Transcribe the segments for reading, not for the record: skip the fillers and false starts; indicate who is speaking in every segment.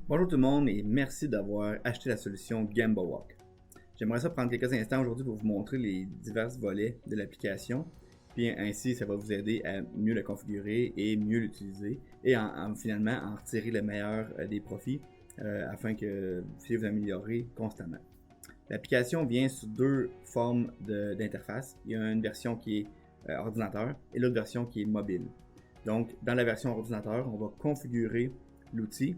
Speaker 1: Bonjour tout le monde et merci d'avoir acheté la solution Gambawalk. J'aimerais ça prendre quelques instants aujourd'hui pour vous montrer les divers volets de l'application. Puis ainsi, ça va vous aider à mieux la configurer et mieux l'utiliser et finalement en retirer le meilleur des profits afin que vous puissiez vous améliorer constamment. L'application vient sous deux formes d'interface. Il y a une version qui est ordinateur et l'autre version qui est mobile. Donc, dans la version ordinateur, on va configurer l'outil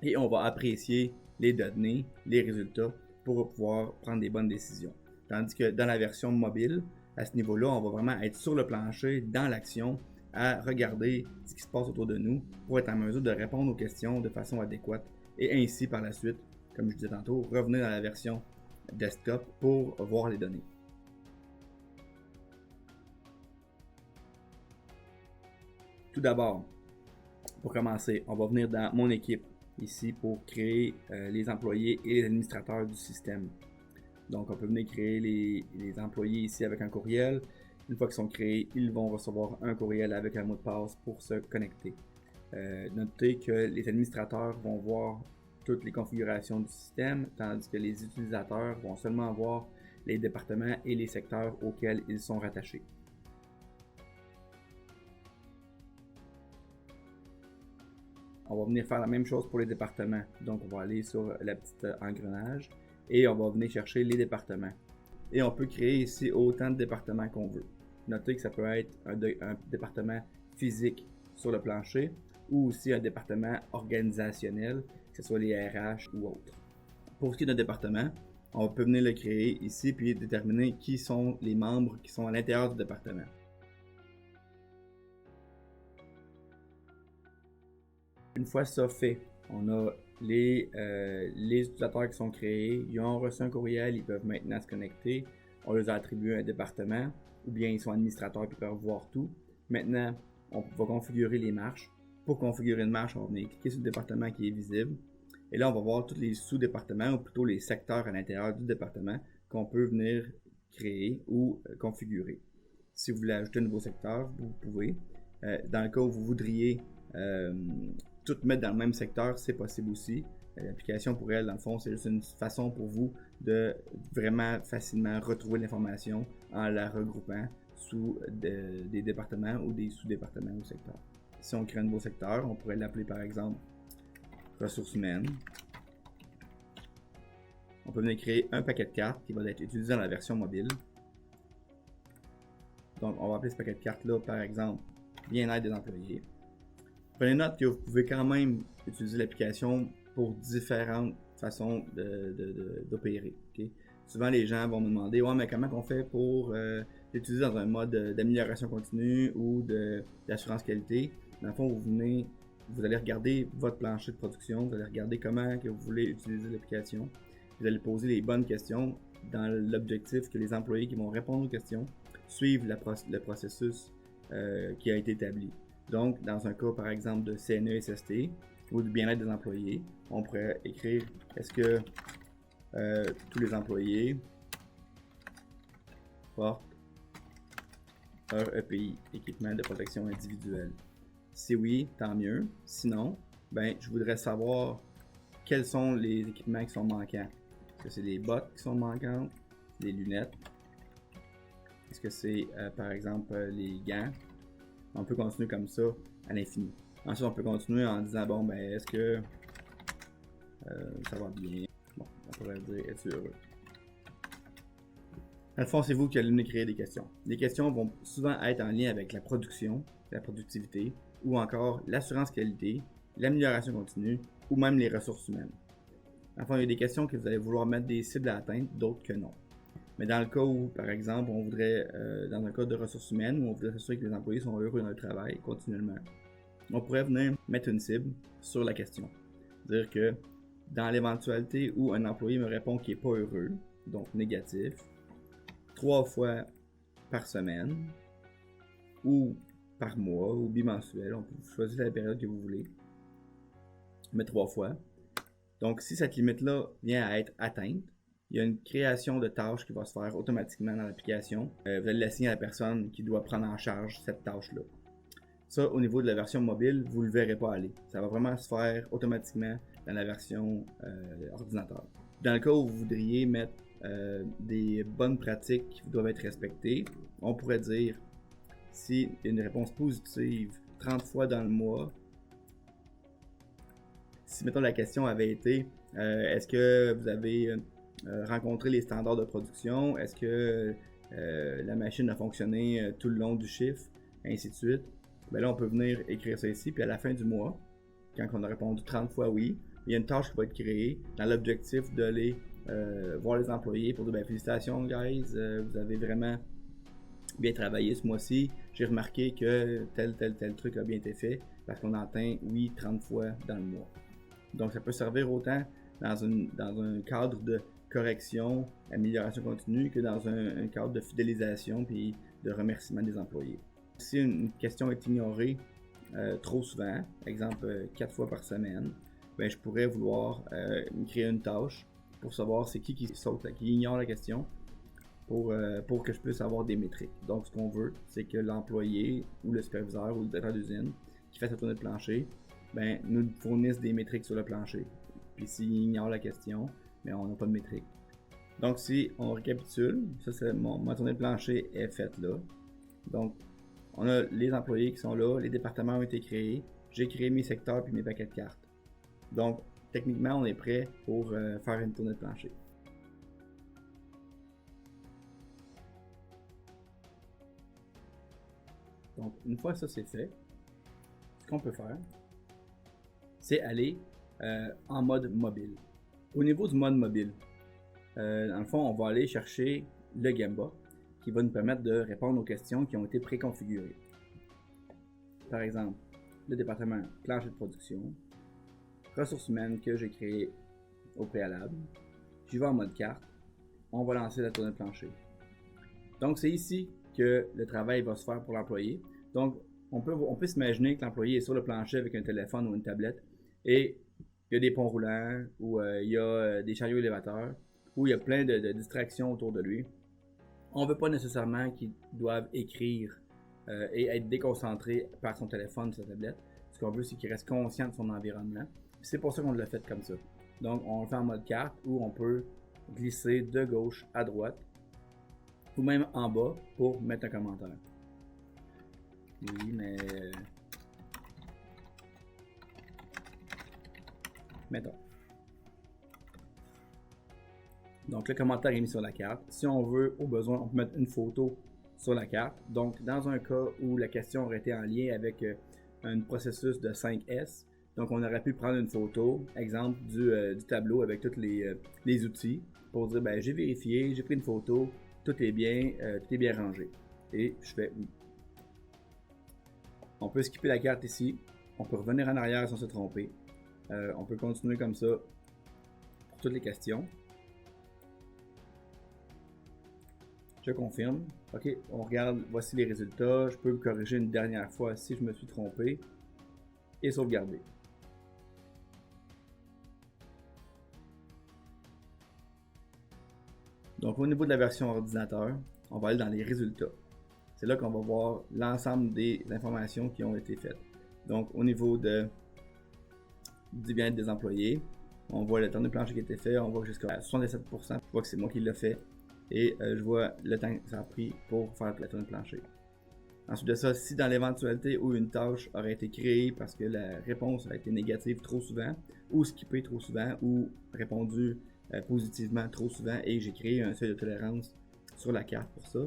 Speaker 1: et on va apprécier les données, les résultats pour pouvoir prendre des bonnes décisions. Tandis que dans la version mobile, à ce niveau-là, on va vraiment être sur le plancher, dans l'action, à regarder ce qui se passe autour de nous pour être en mesure de répondre aux questions de façon adéquate et ainsi par la suite, comme je disais tantôt, revenir dans la version desktop pour voir les données. Tout d'abord, pour commencer, on va venir dans mon équipe ici pour créer les employés et les administrateurs du système. Donc on peut venir créer les employés ici avec un courriel. Une fois qu'ils sont créés, ils vont recevoir un courriel avec un mot de passe pour se connecter. Notez que les administrateurs vont voir toutes les configurations du système, tandis que les utilisateurs vont seulement voir les départements et les secteurs auxquels ils sont rattachés. On va venir faire la même chose pour les départements. Donc, on va aller sur la petite engrenage et on va venir chercher les départements. Et on peut créer ici autant de départements qu'on veut. Notez que ça peut être un département physique sur le plancher ou aussi un département organisationnel, que ce soit les RH ou autres. Pour ce qui est d'un département, on peut venir le créer ici puis déterminer qui sont les membres qui sont à l'intérieur du département. Une fois ça fait, on a les utilisateurs qui sont créés, ils ont reçu un courriel, ils peuvent maintenant se connecter, on leur a attribué un département, ou bien ils sont administrateurs et ils peuvent voir tout. Maintenant, on va configurer les marches. Pour configurer une marche, on va venir cliquer sur le département qui est visible, et là on va voir tous les sous-départements, ou plutôt les secteurs à l'intérieur du département qu'on peut venir créer ou configurer. Si vous voulez ajouter un nouveau secteur, vous pouvez. Dans le cas où vous voudriez tout mettre dans le même secteur, c'est possible aussi. L'application pour elle, dans le fond, c'est juste une façon pour vous de vraiment facilement retrouver l'information en la regroupant sous des départements ou des sous-départements ou secteurs. Si on crée un nouveau secteur, on pourrait l'appeler par exemple ressources humaines. On peut venir créer un paquet de cartes qui va être utilisé dans la version mobile. Donc, on va appeler ce paquet de cartes-là, par exemple, bien-être des employés. Prenez note que vous pouvez quand même utiliser l'application pour différentes façons d'opérer. Okay? Souvent, les gens vont me demander « Ouais, mais comment on fait pour l'utiliser dans un mode d'amélioration continue ou d'assurance qualité? » Dans le fond, vous allez regarder votre plancher de production, vous allez regarder comment que vous voulez utiliser l'application. Vous allez poser les bonnes questions dans l'objectif que les employés qui vont répondre aux questions suivent le processus qui a été établi. Donc, dans un cas, par exemple, de CNESST ou du bien-être des employés, on pourrait écrire « Est-ce que tous les employés portent leur EPI, équipement de protection individuelle? » Si oui, tant mieux. Sinon, je voudrais savoir quels sont les équipements qui sont manquants. Est-ce que c'est les bottes qui sont manquantes, les lunettes? Est-ce que c'est, par exemple, les gants? On peut continuer comme ça à l'infini. Ensuite, on peut continuer en disant, bon, est-ce que ça va bien? Bon, on pourrait dire, es-tu heureux? Dans le fond, c'est vous qui allez nous créer des questions. Les questions vont souvent être en lien avec la production, la productivité, ou encore l'assurance qualité, l'amélioration continue, ou même les ressources humaines. Enfin, il y a des questions que vous allez vouloir mettre des cibles à atteindre, d'autres que non. Mais dans le cas où, par exemple, on voudrait, dans un cas de ressources humaines, où on voudrait s'assurer que les employés sont heureux dans le travail continuellement, on pourrait venir mettre une cible sur la question. Dire que dans l'éventualité où un employé me répond qu'il n'est pas heureux, donc négatif, 3 fois par semaine, ou par mois, ou bimensuel, on peut choisir la période que vous voulez, mais 3 fois. Donc, si cette limite-là vient à être atteinte, il y a une création de tâches qui va se faire automatiquement dans l'application. Vous allez l'assigner à la personne qui doit prendre en charge cette tâche-là. Ça, au niveau de la version mobile, vous ne le verrez pas aller. Ça va vraiment se faire automatiquement dans la version ordinateur. Dans le cas où vous voudriez mettre des bonnes pratiques qui doivent être respectées, on pourrait dire si une réponse positive 30 fois dans le mois, si mettons la question avait été est-ce que vous avez rencontré les standards de production, est-ce que la machine a fonctionné tout le long du chiffre, ainsi de suite, ben là on peut venir écrire ça ici, puis à la fin du mois, quand on a répondu 30 fois oui, il y a une tâche qui va être créée dans l'objectif d'aller voir les employés pour dire ben, félicitations guys, vous avez vraiment bien travaillé ce mois-ci, j'ai remarqué que tel truc a bien été fait parce qu'on a atteint oui 30 fois dans le mois. Donc ça peut servir autant dans un cadre de correction, amélioration continue que dans un cadre de fidélisation puis de remerciement des employés. Si une question est ignorée trop souvent, exemple 4 fois par semaine, ben, je pourrais vouloir créer une tâche pour savoir c'est qui saute, qui ignore la question pour que je puisse avoir des métriques. Donc ce qu'on veut, c'est que l'employé ou le superviseur ou le directeur d'usine qui fait sa tournée de plancher, ben, nous fournisse des métriques sur le plancher. Puis s'il ignore la question, ben, on n'a pas de métriques. Donc si on récapitule, ça c'est ma tournée de plancher est faite là. Donc on a les employés qui sont là, les départements ont été créés, j'ai créé mes secteurs puis mes paquets de cartes. Donc techniquement on est prêt pour faire une tournée de plancher. Donc une fois ça c'est fait, ce qu'on peut faire, c'est aller en mode mobile. Au niveau du mode mobile, dans le fond, on va aller chercher le Gemba qui va nous permettre de répondre aux questions qui ont été préconfigurées. Par exemple, le département plancher de production, ressources humaines que j'ai créé au préalable. J'y vais en mode carte, on va lancer la tournée de plancher. Donc c'est ici que le travail va se faire pour l'employé. Donc on peut s'imaginer que l'employé est sur le plancher avec un téléphone ou une tablette et il y a des ponts roulants ou il y a des chariots élévateurs où il y a plein de distractions autour de lui. On ne veut pas nécessairement qu'il doive écrire et être déconcentré par son téléphone ou sa tablette. Ce qu'on veut, c'est qu'il reste conscient de son environnement. C'est pour ça qu'on l'a fait comme ça. Donc, on le fait en mode carte où on peut glisser de gauche à droite ou même en bas pour mettre un commentaire. Oui, mais... mettons. Donc le commentaire est mis sur la carte. Si on veut, au besoin, on peut mettre une photo sur la carte. Donc dans un cas où la question aurait été en lien avec un processus de 5S, donc on aurait pu prendre une photo, exemple du tableau avec tous les outils pour dire ben, j'ai vérifié, j'ai pris une photo, tout est bien rangé. Et je fais oui. On peut skipper la carte ici, on peut revenir en arrière sans se tromper. On peut continuer comme ça pour toutes les questions. Je confirme. Ok, on regarde, voici les résultats. Je peux me corriger une dernière fois si je me suis trompé. Et sauvegarder. Donc au niveau de la version ordinateur, on va aller dans les résultats. C'est là qu'on va voir l'ensemble des informations qui ont été faites. Donc au niveau du bien-être des employés, on voit le temps de plancher qui a été fait, on voit jusqu'à 77%, je vois que c'est moi qui l'ai fait. Et je vois le temps que ça a pris pour faire la tournée de plancher. Ensuite de ça, si dans l'éventualité où une tâche aurait été créée parce que la réponse a été négative trop souvent, ou skippée trop souvent, ou répondu positivement trop souvent, et j'ai créé un seuil de tolérance sur la carte pour ça,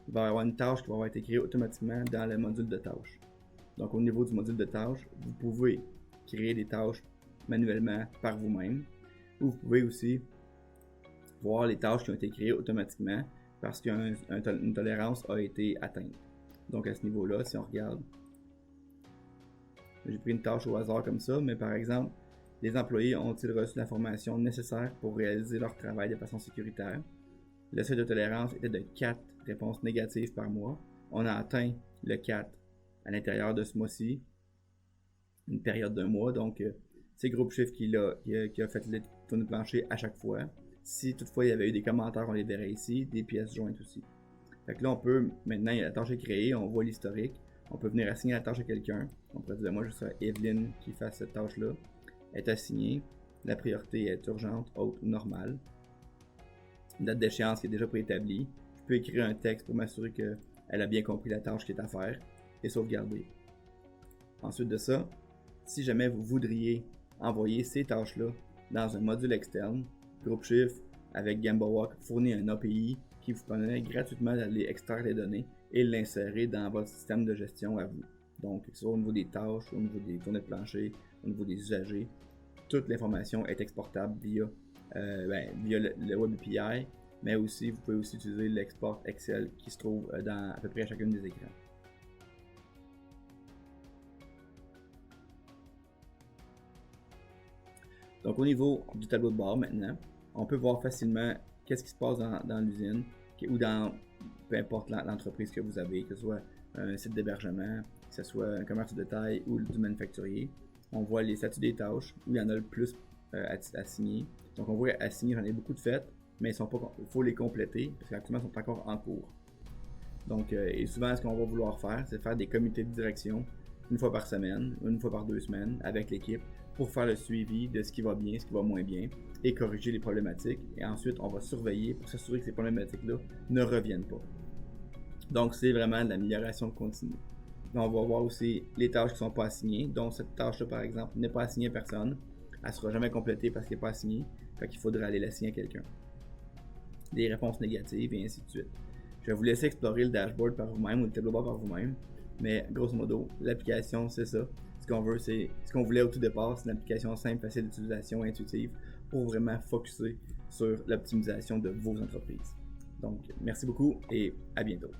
Speaker 1: il va y avoir une tâche qui va avoir été créée automatiquement dans le module de tâches. Donc au niveau du module de tâches, vous pouvez créer des tâches manuellement par vous-même, ou vous pouvez aussi voir les tâches qui ont été créées automatiquement parce qu'une tolérance a été atteinte. Donc à ce niveau-là, si on regarde, j'ai pris une tâche au hasard comme ça, mais par exemple, les employés ont-ils reçu l'information nécessaire pour réaliser leur travail de façon sécuritaire? Le seuil de tolérance était de 4 réponses négatives par mois. On a atteint le 4 à l'intérieur de ce mois-ci, une période d'un mois, donc c'est groupe chiffre qui a fait les tournées de plancher à chaque fois. Si toutefois il y avait eu des commentaires, on les verrait ici, des pièces jointes aussi. Fait que là, on peut, maintenant, la tâche est créée, on voit l'historique. On peut venir assigner la tâche à quelqu'un. On pourrait dire, moi, je serais Evelyne qui fasse cette tâche-là. Elle est assignée. la priorité est urgente, haute ou normale. Une date d'échéance qui est déjà préétablie. Je peux écrire un texte pour m'assurer qu'elle a bien compris la tâche qui est à faire et sauvegarder. Ensuite de ça, si jamais vous voudriez envoyer ces tâches-là dans un module externe, GroupShift avec Gemba fournit un API qui vous permet gratuitement d'aller extraire les données et l'insérer dans votre système de gestion à vous. Donc, que ce soit au niveau des tâches, au niveau des tournées de plancher, au niveau des usagers, toute l'information est exportable via le Web API, mais aussi vous pouvez aussi utiliser l'export Excel qui se trouve dans à peu près chacune des écrans. Donc au niveau du tableau de bord maintenant, on peut voir facilement qu'est-ce qui se passe dans l'usine ou dans peu importe l'entreprise que vous avez, que ce soit un site d'hébergement, que ce soit un commerce de taille ou du manufacturier. On voit les statuts des tâches où il y en a le plus à signer. Donc on voit à signer, j'en ai beaucoup de faites, mais il faut les compléter parce qu'actuellement ils sont encore en cours. Donc, et souvent ce qu'on va vouloir faire, c'est faire des comités de direction une fois par semaine, une fois par 2 semaines avec l'équipe pour faire le suivi de ce qui va bien, ce qui va moins bien et corriger les problématiques. Et ensuite, on va surveiller pour s'assurer que ces problématiques-là ne reviennent pas. Donc, c'est vraiment de l'amélioration continue. On va voir aussi les tâches qui ne sont pas assignées. Donc, cette tâche-là, par exemple, n'est pas assignée à personne. Elle ne sera jamais complétée parce qu'elle n'est pas assignée. Fait qu'il faudra aller l'assigner à quelqu'un. Des réponses négatives et ainsi de suite. Je vais vous laisser explorer le dashboard par vous-même ou le tableau de bord par vous-même. Mais grosso modo, l'application, c'est ça. Ce qu'on voulait au tout départ, c'est une application simple, facile d'utilisation, intuitive, pour vraiment focusser sur l'optimisation de vos entreprises. Donc, merci beaucoup et à bientôt.